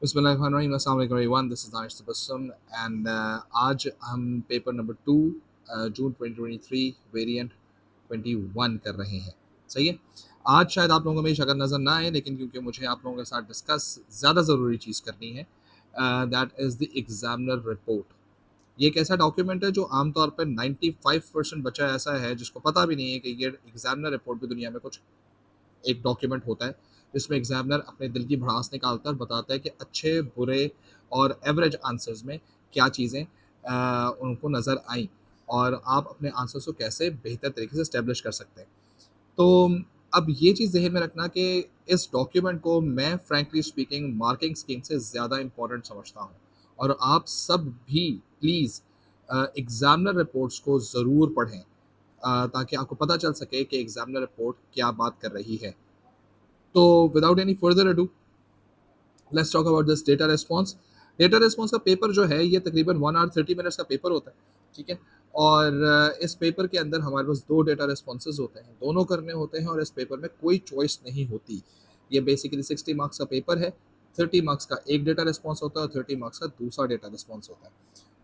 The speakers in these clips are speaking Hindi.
बिस्मिल्लाहिर्रहमानिर्रहीम, अस्सलाम वालेकुम everyone, this is Danish Tabassum and आज हम पेपर नंबर 2 जून 2023 वेरिएंट 21 कर रहे हैं। सही है। आज शायद आप लोगों को मेरी शक्ल नज़र ना आए, लेकिन क्योंकि मुझे आप लोगों के साथ डिस्कस ज़्यादा ज़रूरी चीज़ करनी है, that is the examiner report. ये एक ऐसा डॉक्यूमेंट है जो आमतौर पर 95% बच्चा ऐसा है जिसको पता भी नहीं है कि ये एग्जामिनर रिपोर्ट भी दुनिया में कुछ एक डॉक्यूमेंट होता है जिसमें एग्जामिनर अपने दिल की भड़ास निकालता है और बताता है कि अच्छे, बुरे और एवरेज आंसर्स में क्या चीज़ें उनको नज़र आईं और आप अपने आंसर्स को कैसे बेहतर तरीके से एस्टेब्लिश कर सकते हैं। तो अब ये चीज़ ज़हन में रखना कि इस डॉक्यूमेंट को मैं फ्रैंकली स्पीकिंग मार्किंग स्कीम से ज़्यादा इम्पोर्टेंट समझता हूँ और आप सब भी प्लीज़ एग्जामिनर रिपोर्ट्स को ज़रूर पढ़ें, ताकि आपको पता चल सके कि एग्जामिनर रिपोर्ट क्या बात कर रही है। तो without any further ado, let's talk about this data response. Data response का पेपर जो है ये तकरीबन 1 आवर 30 मिनट्स का पेपर होता है। ठीक है। और इस पेपर के अंदर हमारे पास 2 डेटा रिस्पॉन्सेज होते हैं, दोनों करने होते हैं और इस पेपर में कोई चॉइस नहीं होती। ये बेसिकली 60 मार्क्स का पेपर है। 30 मार्क्स का एक डेटा रिस्पॉन्स होता है और 30 मार्क्स का दूसरा डेटा रिस्पॉन्स होता है।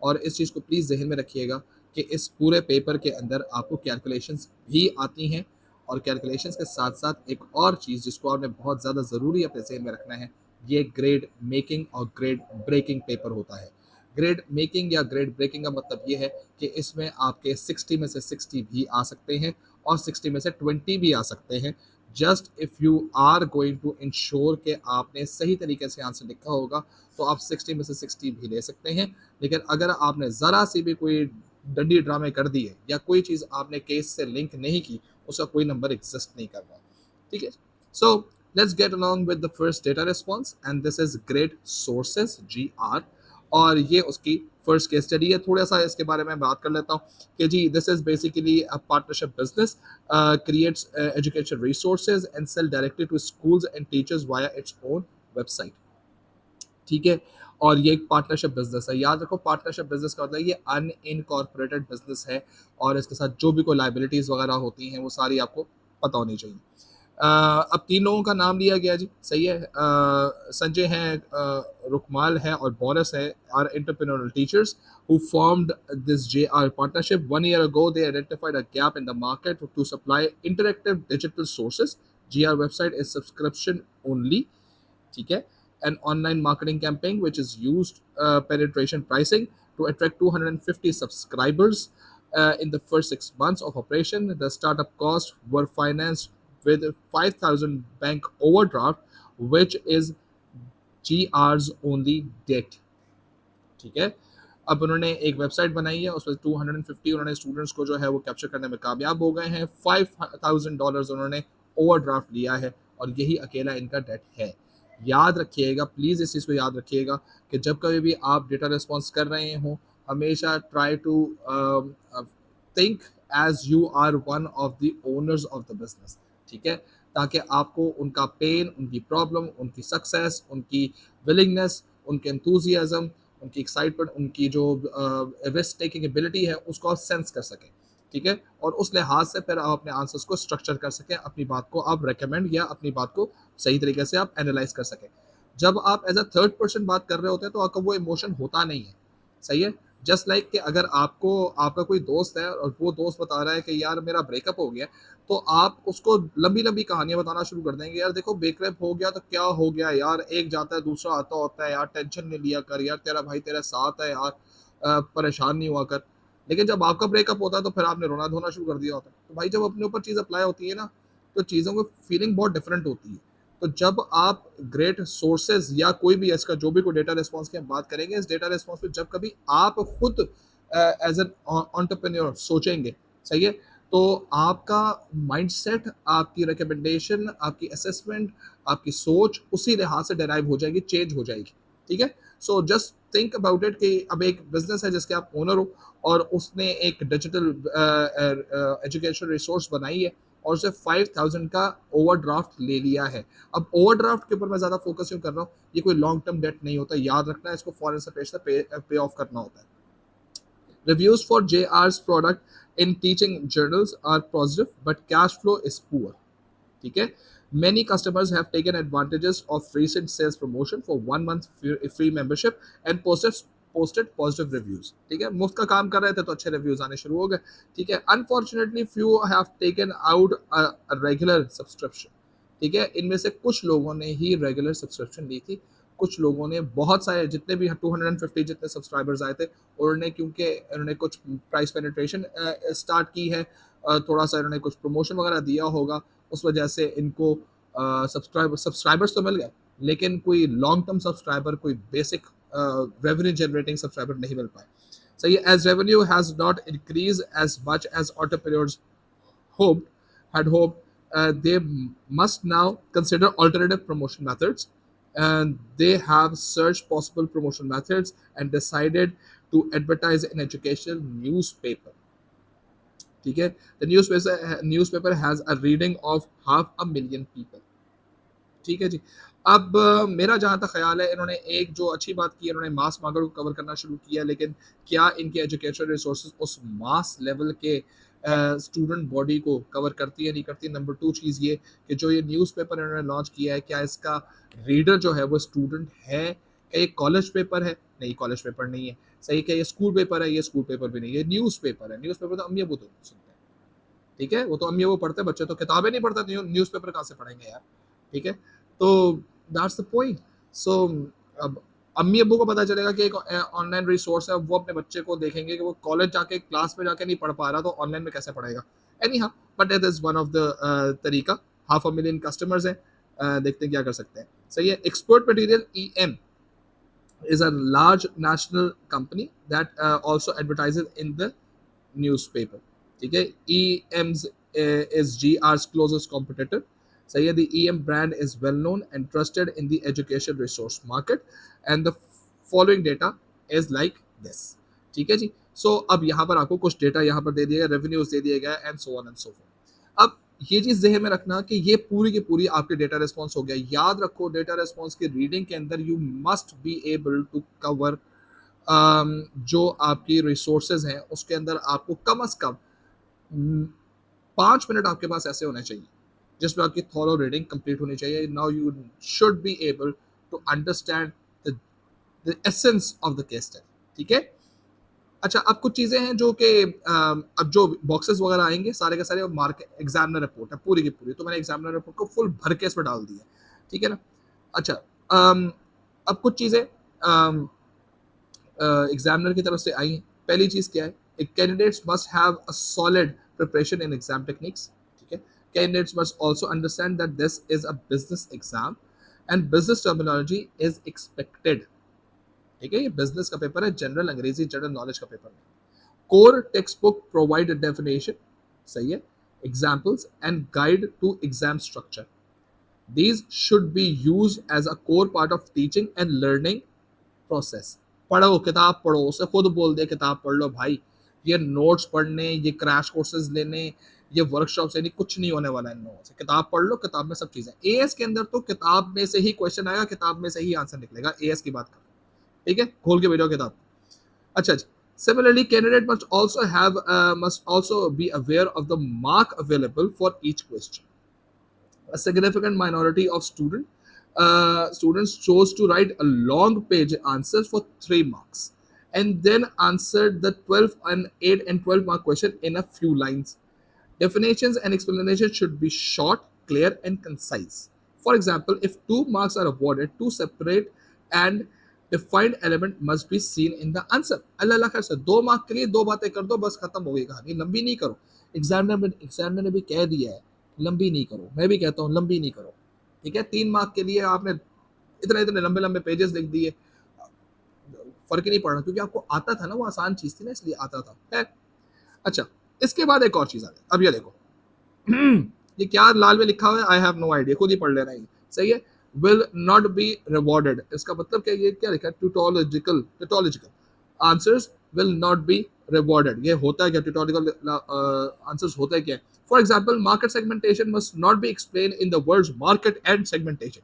और इस चीज़ को प्लीज़ जहन में रखिएगा कि इस पूरे पेपर के अंदर आपको कैलकुलेशंस भी आती हैं और कैलकुलेशंस के साथ साथ एक और चीज़ जिसको आपने बहुत ज़्यादा ज़रूरी अपने जहन में रखना है, ये ग्रेड मेकिंग और ग्रेड ब्रेकिंग पेपर होता है। ग्रेड मेकिंग या ग्रेड ब्रेकिंग का मतलब ये है कि इसमें आपके 60 में से 60 भी आ सकते हैं और 60 में से 20 भी आ सकते हैं। Just if you are going to ensure कि आपने सही तरीके से आंसर लिखा होगा तो आप 60 में से 60 भी ले सकते हैं। लेकिन अगर आपने ज़रा सी भी कोई डंडी ड्रामे कर दिए या कोई चीज़ आपने केस से लिंक नहीं की, उसका कोई नंबर एग्जिस्ट नहीं कर रहा। ठीक है। So let's get along with the first data response and this is great sources GR। और ये उसकी फर्स्ट केस स्टडी है। थोड़ा सा इसके बारे में बात कर लेता हूँ कि ji this is basically a partnership business creates education resources and sell directly to schools and teachers via its own website. ठीक है। और ये एक पार्टनरशिप बिजनेस है। याद रखो, पार्टनरशिप बिजनेस का मतलब ये अनइनकॉर्पोरेटेड बिजनेस है और इसके साथ जो भी कोई लाइबिलिटीज वगैरह होती हैं वो सारी आपको पता होनी चाहिए। अब 3 लोगों का नाम लिया गया जी। सही है। संजय हैं, रुकमाल है और बोरस है, are entrepreneurial teachers who formed this JR partnership 1 year ago. They identified a gap in the market to supply interactive digital sources. GR website is subscription only. ठीक है। An online marketing campaign which is used penetration pricing to attract 250 subscribers in the first 6 months of operation. The startup costs were financed with 5,000 bank overdraft, which is GR's only debt. ठीक है। अब उन्होंने एक वेबसाइट बनाई है, उसमें 250 उन्होंने स्टूडेंट्स को जो है वो कैप्चर करने में कामयाब हो गए हैं। $5,000 उन्होंने ओवरड्राफ्ट लिया है और यही अकेला इनका डेट है। याद रखिएगा, प्लीज़ इस चीज़ को याद रखिएगा कि जब कभी भी आप डेटा रिस्पॉन्स कर रहे हो, हमेशा try to think as you are one of the owners of the business. ठीक है। ताकि आपको उनका पेन, उनकी प्रॉब्लम, उनकी सक्सेस, उनकी विलिंगनेस, उनके एंथुजियाज्म, उनकी एक्साइटमेंट, उनकी जो रिस्क टेकिंग एबिलिटी है उसको आप सेंस कर सकें। ठीक है। और उस लिहाज से फिर आप अपने आंसर्स को स्ट्रक्चर कर सकें, अपनी बात को आप रेकमेंड या अपनी बात को सही तरीके से आप एनालाइज कर सकें। जब आप एज अ थर्ड पर्सन बात कर रहे होते हैं तो आपका वो इमोशन होता नहीं है। सही है। जस्ट लाइक कि अगर आपको आपका कोई दोस्त है और वो दोस्त बता रहा है कि यार मेरा ब्रेकअप हो गया, तो आप उसको लंबी लंबी कहानियां बताना शुरू कर देंगे। यार देखो, ब्रेकअप हो गया तो क्या हो गया यार, एक जाता है दूसरा आता होता है यार, टेंशन नहीं लिया कर यार, तेरा भाई तेरे साथ है यार, परेशान नहीं हुआ कर। लेकिन जब आपका ब्रेकअप होता है तो फिर आपने रोना धोना शुरू कर दिया होता है। तो भाई जब अपने ऊपर चीज़ अप्लाई होती है ना, तो चीज़ों की फीलिंग बहुत डिफरेंट होती है। तो जब आप ग्रेट सोर्सेज या कोई भी इसका जो भी कोई डेटा रिस्पॉन्स की हम बात करेंगे, इस डेटा रिस्पॉन्स पे जब कभी आप खुद एज एन एंटरप्रेन्योर सोचेंगे, सही है, तो आपका माइंडसेट, आपकी रिकमेंडेशन, आपकी असेसमेंट, आपकी सोच उसी लिहाज से डेराइव हो जाएगी, चेंज हो जाएगी। ठीक है। So just think about it कि अब एक बिजनेस है जिसके आप ओनर हो और उसने एक डिजिटल एजुकेशन रिसोर्स बनाई है और उसे 5,000 का ओवरड्राफ्ट ले लिया है। अब ओवरड्राफ्ट के ऊपर मैं ज़्यादा फोकस क्यों कर रहा हूँ, ये कोई लॉन्ग टर्म डेट नहीं होता, याद रखना है, इसको फॉरन से पैसे पे ऑफ करना होता है। Reviews for JR's product in teaching journals are positive, but cash flow is poor. ठीक है। Many customers have taken advantages of recent sales promotion for 1 month free membership and posted positive reviews. ठीक है, मुफ्त का काम कर रहे थे तो अच्छे रिव्यूज आने शुरू हो गए. ठीक है, unfortunately few have taken out a regular subscription. ठीक है, इनमें से कुछ लोगों ने ही रेगुलर सब्सक्रिप्शन ली थी, कुछ लोगों ने, बहुत सारे जितने भी 250 जितने सब्सक्राइबर्स आए थे, उन्होंने क्योंकि उन्होंने कुछ प्राइस पेनिट्रेशन स्टार्ट की है, थोड़ा सा इन्होंने कुछ प्रमोशन वगैरह दिया होगा, उस वजह से इनको सब्सक्राइबर्स तो मिल गए, लेकिन कोई लॉन्ग टर्म सब्सक्राइबर, कोई बेसिक रेवेन्यू जनरेटिंग सब्सक्राइबर नहीं मिल पाए. सही है, as revenue has not increase as much as entrepreneurs hoped, had hoped, they must now consider alternative promotion methods. And they have searched possible promotion methods and decided to advertise in educational newspaper. ठीक है, the newspaper has a reading of 500,000 people. ठीक है जी. अब मेरा जहाँ तक ख्याल है, इन्होंने एक जो अच्छी बात की, इन्होंने मास मार्केट को कवर करना शुरू किया, लेकिन क्या इनके एजुकेशनल रिसोर्सेज उस मास लेवल के स्टूडेंट बॉडी को कवर करती है, नहीं करती. नंबर 2 चीज़ ये कि जो ये न्यूज़पेपर इन्होंने लॉन्च किया है, क्या इसका रीडर जो है वो स्टूडेंट है, क्या ये कॉलेज पेपर है? नहीं, कॉलेज पेपर नहीं है. सही, क्या ये स्कूल पेपर है? ये स्कूल पेपर भी नहीं है, न्यूज़पेपर है. न्यूज़पेपर तो अम्मी अबू तो सुनते हैं. ठीक है, वो तो अम्मी अबू पढ़ते हैं, बच्चे तो किताबें नहीं पढ़ते, न्यूज़पेपर कहाँ से पढ़ेंगे यार. ठीक है, तो दैट्स द पॉइंट. सो अब अम्मी अब्बू को पता चलेगा कि एक ऑनलाइन रिसोर्स है, वो अपने बच्चे को देखेंगे कि वो कॉलेज जाके क्लास में जाके नहीं पढ़ पा रहा, तो ऑनलाइन में कैसे पढ़ेगा. Any how, but it is one of the तरीका. 500,000 कस्टमर्स हैं, देखते हैं क्या कर सकते हैं. सही है. Expert material EM is a large national company that also advertises in the newspaper. ठीक है, EM's is GR's closest competitor. सही है. The EM brand is well known and trusted in the education resource market, and the following data is like this. ठीक है जी. सो अब यहाँ पर आपको कुछ डेटा यहाँ पर दे दिया गया, रेवेन्यूज दे दिया गया, and so on and so fourth. अब ये चीज ज़हन में रखना कि ये पूरी की पूरी आपके डेटा रिस्पॉन्स हो गया. याद रखो, डेटा रिस्पॉन्स की रीडिंग के अंदर you must be able to cover जो आपकी रिसोर्सेज हैं, उसके अंदर आपको कम अज कम 5 मिनट आपके पास ऐसे होने चाहिए जिसमें आपकी थॉरो रीडिंग कंप्लीट होनी चाहिए. Now you should be able to understand the essence of the case study. ठीक है. अच्छा, अब कुछ चीज़ें हैं जो कि अब जो बॉक्सेस वगैरह आएंगे सारे के सारे मार्क एग्जामिनर रिपोर्ट है पूरी की पूरी, तो मैंने एग्जामिनर रिपोर्ट को फुल भर के इसमें डाल दिया. ठीक है ना. अच्छा, अब कुछ चीज़ें एग्जामिनर की तरफ से आई हैं. पहली चीज़ क्या है, candidates must have a solid preparation in exam techniques. ठीक है. Candidates must also understand that this is a business exam and business terminology is expected. ठीक है, ये बिजनेस का पेपर है, जनरल अंग्रेजी जनरल नॉलेज का पेपर नहीं. Core text book provide definition. सही है. Examples and guide to exam structure. These should be used as a core part of teaching and learning process. पढ़ो, किताब पढ़ो, उसे खुद बोल दे किताब पढ़ लो भाई. ये नोट्स पढ़ने, ये क्रैश कोर्सेज लेने, ये वर्कशॉप से नहीं, कुछ नहीं होने वाला है. नोट्स, किताब पढ़ लो, किताब में सब चीजें. एएस के अंदर तो किताब में से ही क्वेश्चन आएगा, किताब में से ही आंसर निकलेगा. एएस की बात कर. ठीक है, खोल के भेजो किताब. अच्छा जी. Similarly, candidate must also be aware of the mark available for each question. A significant minority of students chose to write a long page answers for 3 marks and then answered the 12 and 8 and 12 mark question in a few lines. Definitions and explanations should be short, clear and concise. For example, if 2 marks are awarded, 2 separate and defined element must be seen in the answer. अल्लाह खैर से 2 मार्क के लिए 2 बातें कर दो, बस खत्म हो गई कहानी. लंबी नहीं करो. एग्जामिनर ने भी कह दिया है लंबी नहीं करो, मैं भी कहता हूँ लंबी नहीं करो. ठीक है. 3 मार्क के लिए आपने इतने इतने लंबे लंबे पेजेस लिख दिए, फर्क ही नहीं पड़ रहा, क्योंकि आपको आता था ना, वो आसान चीज थी ना, इसलिए आता था. है. अच्छा, इसके बाद एक और चीज आ गई. अब ये देखो ये क्या लाल में लिखा हुआ है, आई हैव नो आइडिया, खुद ही पढ़ लेना. ये सही है. विल नॉट बी रिवॉर्डेड, इसका मतलब क्या, ये क्या लिखा है, tautological answers will not be rewarded. ये होता है क्या, ट्यूटोलॉजिकल आंसर्स होता है क्या. For example, market segmentation must not be explain in the words market and segmentation.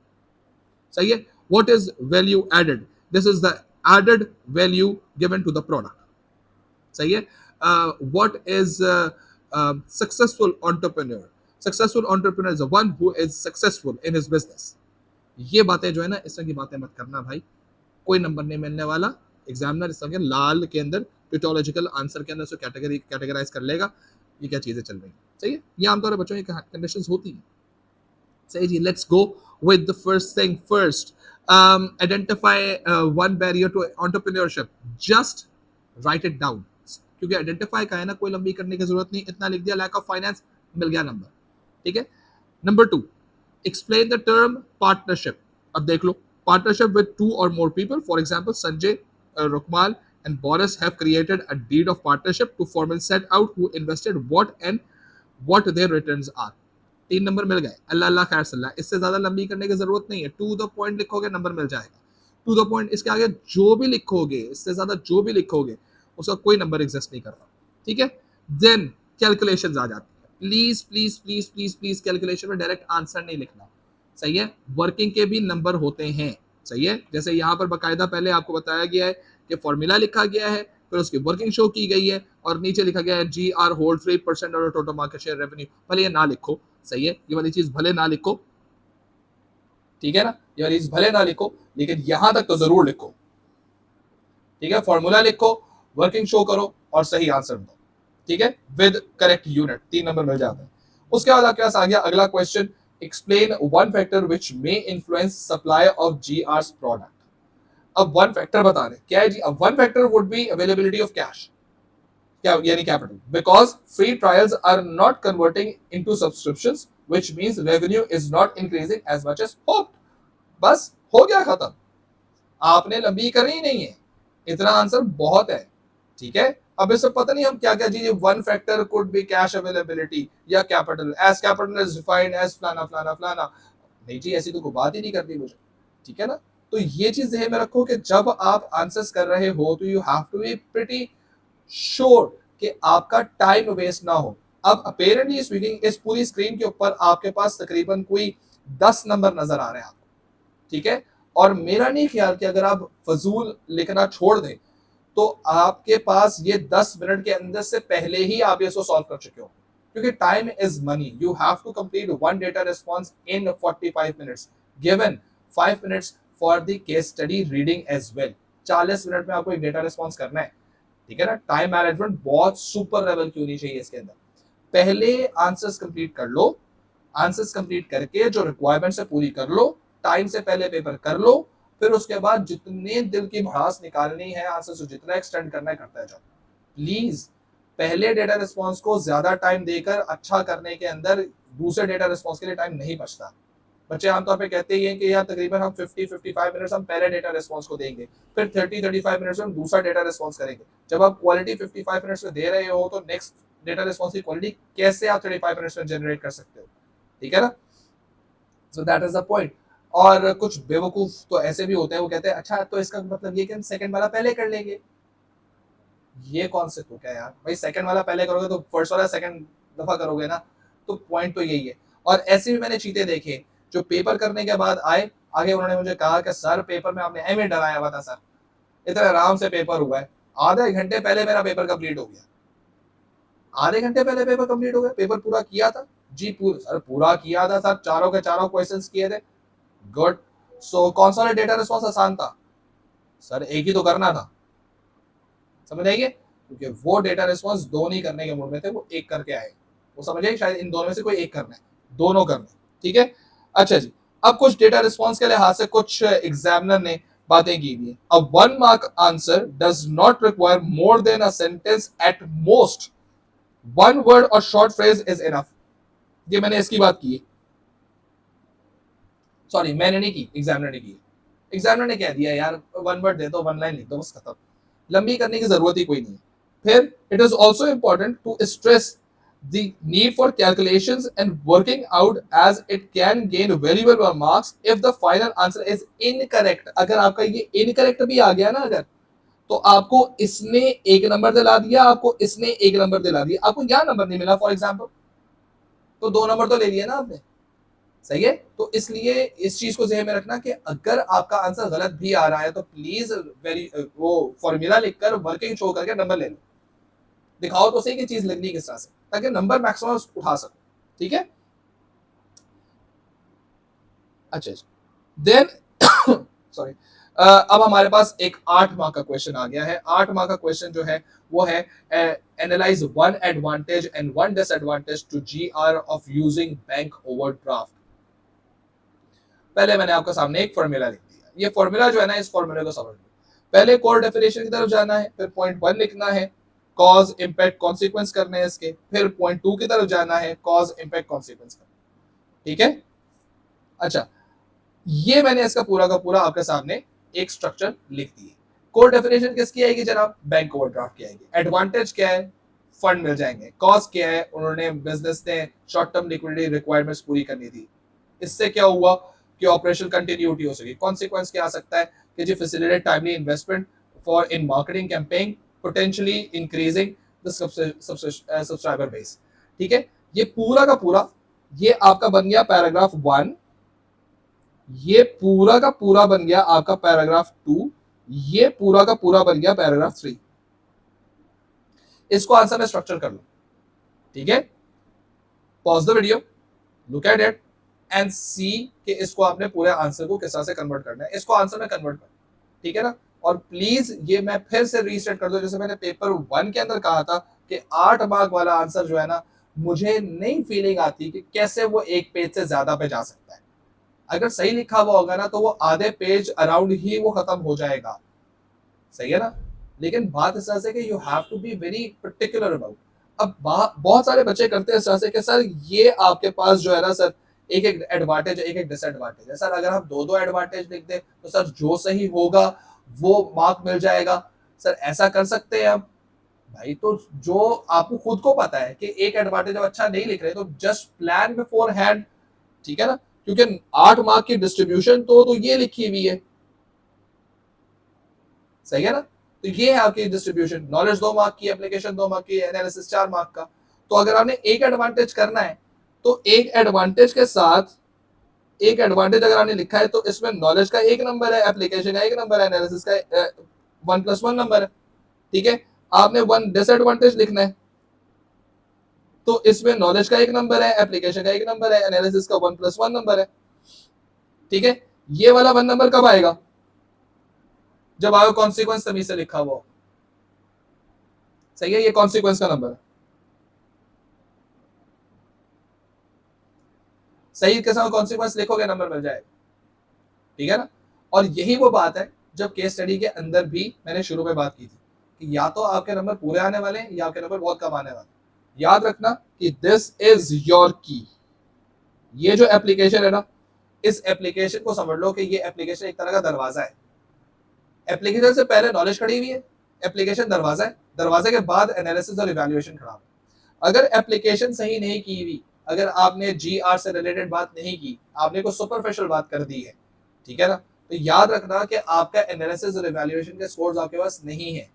सही है. What is value added, this is the added value given to the product. सही है. What is successful entrepreneur. Successful entrepreneur is the one who is successful in his business. ये बातें जो है ना, इस तरह की बातें मत करना भाई, कोई नंबर नहीं मिलने वाला। एग्जामिनर इस तरह के लाल के अंदर ट्यूटोलॉजिकल आंसर के अंदर उसको कैटेगराइज कर लेगा, ये क्या चीजें चल रही हैं। सही है, ये आमतौर पर बच्चों की कंडीशंस होती हैं। सही ji, let's go with the first thing first. Identify one barrier to entrepreneurship, just write it down, क्योंकि आइडेंटिफाई का है ना, कोई लंबी करने की जरूरत नहीं, इतना लिख दिया, लैक ऑफ फाइनेंस, मिल गया नंबर। ठीक है। Number 2, explain the term partnership। अब देख लो, partnership with two or more people, for example Sanjay, Rukmal and Boris have created a deed of partnership to formally set out who invested what and what their returns are। 3 नंबर मिल गए, अल्लाह अल्लाह खैर सल्ला। इससे ज्यादा लंबी करने की जरूरत नहीं है, टू द पॉइंट लिखोगे नंबर मिल जाएगा। टू द पॉइंट, इसके आगे जो भी लिखोगे, इससे ज्यादा जो भी लिखोगे उसका कोई नंबर एग्जिस्ट नहीं कर रहा। ठीक है। देन कैलकुलेशंस आ जाती है, please please please please please calculation में डायरेक्ट आंसर नहीं लिखना। सही है, वर्किंग के भी नंबर होते हैं। सही है, जैसे यहाँ पर बकायदा पहले आपको बताया गया है कि फॉर्मूला लिखा गया है, फिर उसकी वर्किंग शो की गई है, और नीचे लिखा गया है जी आर होल्ड 3% और टोटल मार्केट शेयर रेवेन्यू। भले ये ना लिखो, सही है, ये वाली चीज भले ना लिखो, ठीक है ना, ये वाली चीज भले ना लिखो, लेकिन यहां तक तो जरूर लिखो। ठीक है, फॉर्मूला लिखो, वर्किंग शो करो और सही आंसर दो। ठीक है, विद करेक्ट यूनिट, 3 नंबर मिल जाते हैं। उसके बाद आपके पास आ गया अगला question, explain one factor which may influence supply of GR's product. अब वन फैक्टर बता रहे क्या है जी, अब one factor would be availability of cash, क्या यानी capital, because free trials are not converting into subscriptions which means revenue is not increasing as much as hoped. बस हो गया खत्म, आपने लंबी करनी ही नहीं है, इतना आंसर बहुत है। ठीक है, अब इससे पता नहीं हम क्या क्या चीजें, one factor could be cash availability या capital, as capital is defined as फलाना फलाना फलाना। नहीं जी, ऐसी तो कोई बात ही नहीं करनी मुझे। ठीक है ना, तो ये चीज ध्यान में रखो कि जब आप आंसर्स कर रहे हो तो you have to be pretty sure कि आपका टाइम वेस्ट ना हो। अब अपेरेंटली स्पीकिंग इस पूरी स्क्रीन के ऊपर आपके पास तकरीबन कोई 10 नंबर नजर आ रहे हैं आपको। ठीक है, और मेरा नहीं ख्याल कि अगर आप फजूल लिखना छोड़ दें तो आपके पास ये 10 मिनट के अंदर से पहले ही आप इसको सॉल्व कर चुके हो, क्योंकि time is money. You have to complete one data response in 45 minutes, given 5 minutes for the case study reading as well. 40 minute में आपको एक डेटा रिस्पॉन्स करना है। ठीक है ना, टाइम मैनेजमेंट बहुत सुपर लेवल की होनी चाहिए इसके अंदर। पहले आंसर्स कंप्लीट कर लो, आंसर्स कंप्लीट करके जो रिक्वायरमेंट्स है पूरी कर लो, टाइम से पहले पेपर कर लो, फिर उसके बाद जितने दिल की भड़ास निकालनी है, आंसर से जितना एक्सटेंड करना है करता जाओ। प्लीज पहले डेटा रिस्पॉन्स को ज्यादा टाइम देकर अच्छा करने के अंदर दूसरे डेटा रिस्पॉन्स के लिए टाइम नहीं बचता। बच्चे आमतौर पे कहते ही हैं कि यार तकरीबन हम 50-55 मिनट्स हम पहले डेटा रिस्पॉन्स को देंगे, फिर 30-35 मिनट्स में हम दूसरा डेटा रिस्पॉन्स करेंगे। जब आप क्वालिटी 55 मिनट्स में दे रहे हो तो नेक्स्ट डेटा रिस्पॉन्स की क्वालिटी कैसे आप 35 मिनट्स में जनरेट कर सकते हो। ठीक है ना, so that is the point. और कुछ बेवकूफ तो ऐसे भी होते हैं, वो कहते हैं अच्छा तो इसका मतलब ये कि हम सेकंड वाला पहले कर लेंगे। ये कौन से तो क्या यार भाई, सेकंड वाला पहले करोगे तो फर्स्ट वाला सेकंड दफा करोगे ना, तो पॉइंट तो यही है। और ऐसे भी मैंने चीजें देखे जो पेपर करने के बाद आए, आगे उन्होंने मुझे कहा कि सर पेपर में आपने एम डराया हुआ था सर, इतना आराम से पेपर हुआ है, आधे घंटे पहले मेरा पेपर कंप्लीट हो गया। आधे घंटे पहले पेपर कंप्लीट हो गया, पेपर पूरा किया था जी, सर पूरा किया था सर, चारों के चारों क्वेश्चंस किए थे। गुड, सो कौन सा डेटा रिस्पॉन्स आसान था सर, एक ही तो करना था। समझ आइए, क्योंकि वो डेटा रिस्पॉन्स दो नहीं करने के मूड में थे, वो एक करके आए। वो समझ आइए, शायद इन दोनों में से कोई एक करना है, दोनों करना है। ठीक है, अच्छा जी, अब कुछ डेटा रिस्पॉन्स के लिहाज से कुछ एग्जामिनर ने बातें की हुई है। अब 1 mark answer does not require more than a sentence at most, 1 word और शॉर्ट फ्रेज इज इनफ। ये मैंने इसकी बात की है, सॉरी मैंने नहीं की, एग्जामिनर ने की। एग्जामिनर ने कह दिया यार 1 वर्ड दे दो, 1 लाइन लिख दो, बस खत्म, लंबी करने की जरूरत ही कोई नहीं है। फिर it is also important to stress the need for calculations and working out as it can gain valuable marks if the final answer is incorrect। अगर आपका ये incorrect भी आ गया ना अगर, तो आपको इसने एक नंबर दिला दिया, आपको इसने एक नंबर दिला दिया, आपको यहाँ नंबर नहीं मिला फॉर एग्जाम्पल, तो 2 नंबर तो ले लिए ना आपने। सही है, तो इसलिए इस चीज को ज़हन में रखना कि अगर आपका आंसर गलत भी आ रहा है तो प्लीज वो फॉर्मूला लिखकर वर्किंग शो करके नंबर ले लो, दिखाओ तो सही कि चीज लगनी किस तरह से, ताकि नंबर मैक्सिमम उठा सको। ठीक है, अच्छा, देन सॉरी, अब हमारे पास एक 8 मार्क का क्वेश्चन आ गया है। 8 मार्क का क्वेश्चन जो है वो है analyse one advantage and one disadvantage to GR of using bank overdraft. पहले मैंने आपके सामने एक फॉर्मूला लिख दिया, ये फॉर्मूला जो है ना, इस फॉर्मूले को समझ लो। पहले कोर डेफिनेशन की तरफ जाना है, फिर पॉइंट 1 लिखना है, कॉज इम्पैक्ट कॉन्सिक्वेंस करने हैं इसके, फिर पॉइंट 2 की तरफ जाना है, कॉज इम्पैक्ट कॉन्सिक्वेंस करना। ठीक है, अच्छा, ये मैंने इसका पूरा का पूरा आपके सामने एक स्ट्रक्चर लिख दिए। कोर डेफिनेशन किसकी आएगी जनाब? बैंक ओवरड्राफ्ट की आएगी। एडवांटेज क्या है? फंड मिल जाएंगे। कॉस्ट क्या है? उन्होंने बिजनेस ने शॉर्ट टर्म लिक्विडिटी रिक्वायरमेंट्स पूरी करनी थी, इससे क्या हुआ कि ऑपरेशन कंटिन्यूटी हो सकी। कॉन्सिक्वेंस क्या आ सकता है कि ji facilitate timely investment for in marketing campaign, potentially increasing the subscriber base. ठीक है, ये पूरा का पूरा ये आपका बन गया पैराग्राफ 1, ये पूरा का पूरा बन गया आपका पैराग्राफ 2, ये पूरा का पूरा बन गया पैराग्राफ 3। इसको आंसर में स्ट्रक्चर कर लो। ठीक है, pause the video, look at it and see कि इसको आपने पूरे आंसर को किस तरह से कन्वर्ट करना है। इसको आंसर में कन्वर्ट कर, ठीक है ना। और प्लीज ये मैं फिर से रीसेट कर दो, जैसे मैंने पेपर 1 के अंदर कहा था कि 8 मार्क वाला आंसर जो है ना, मुझे नहीं फीलिंग आती कि कैसे वो एक पेज से ज्यादा पे जा सकता है। अगर सही लिखा हुआ होगा ना तो वो आधे पेज अराउंड ही वो खत्म हो जाएगा, सही है ना। लेकिन बात इस तरह से कि you have to be very particular about. अब बहुत सारे बच्चे करते हैं इस तरह से कि सर ये आपके पास जो है ना सर, एक एक एडवांटेज है, एक एक डिसएडवांटेज है। सर अगर हम दो दो एडवांटेज लिख दें तो सर जो सही होगा वो मार्क मिल जाएगा। सर ऐसा कर सकते हैं हम भाई? तो जो आपको खुद को पता है कि एक एडवांटेज जब अच्छा नहीं लिख रहे तो जस्ट प्लान बिफोर हैंड, ठीक है ना। क्योंकि 8 मार्क की डिस्ट्रीब्यूशन तो ये लिखी हुई है, सही है ना। तो ये है आपकी डिस्ट्रीब्यूशन। नॉलेज 2 मार्क की, एप्लीकेशन 2 मार्क की, एनालिसिस 4 मार्क का। तो अगर आपने एक एडवांटेज करना है तो एक एडवांटेज के साथ एक एडवांटेज अगर आपने लिखा है तो इसमें नॉलेज का 1 नंबर है, एप्लीकेशन का 1 नंबर है, एनालिसिस का 1+1 नंबर है। ठीक है, आपने 1 डिसएडवांटेज लिखना है तो इसमें नॉलेज का 1 नंबर है, एप्लीकेशन का 1 नंबर है, एनालिसिस का 1+1 नंबर है। ठीक है, ये वाला 1 नंबर कब आएगा? जब आएगा कॉन्सिक्वेंस तमीज से लिखा हुआ, सही है। ये कॉन्सिक्वेंस का नंबर है, सही के साथ कॉन्सिक्वेंस लिखोगे नंबर मिल जाएगा, ठीक है ना। और यही वो बात है जब केस स्टडी के अंदर भी मैंने शुरू में बात की थी कि या तो आपके नंबर पूरे आने वाले हैं या आपके नंबर बहुत कम आने वाले। याद रखना कि दिस इज योर की। ये जो एप्लीकेशन है ना, इस एप्लीकेशन को समझ लो कि ये एप्लीकेशन एक तरह का दरवाजा है। एप्लीकेशन से पहले नॉलेज खड़ी हुई है, एप्लीकेशन दरवाजा है, दरवाजे के बाद एनालिसिस और इवैल्यूएशन खड़ा है। अगर एप्लीकेशन सही नहीं की हुई, अगर आपने जीआर से रिलेटेड बात नहीं की, आपने कोई सुपरफिशियल बात कर दी है, ठीक है ना, तो याद रखना कि आपका एनालिसिस और इवैल्यूएशन के स्कोर्स आपके पास नहीं है।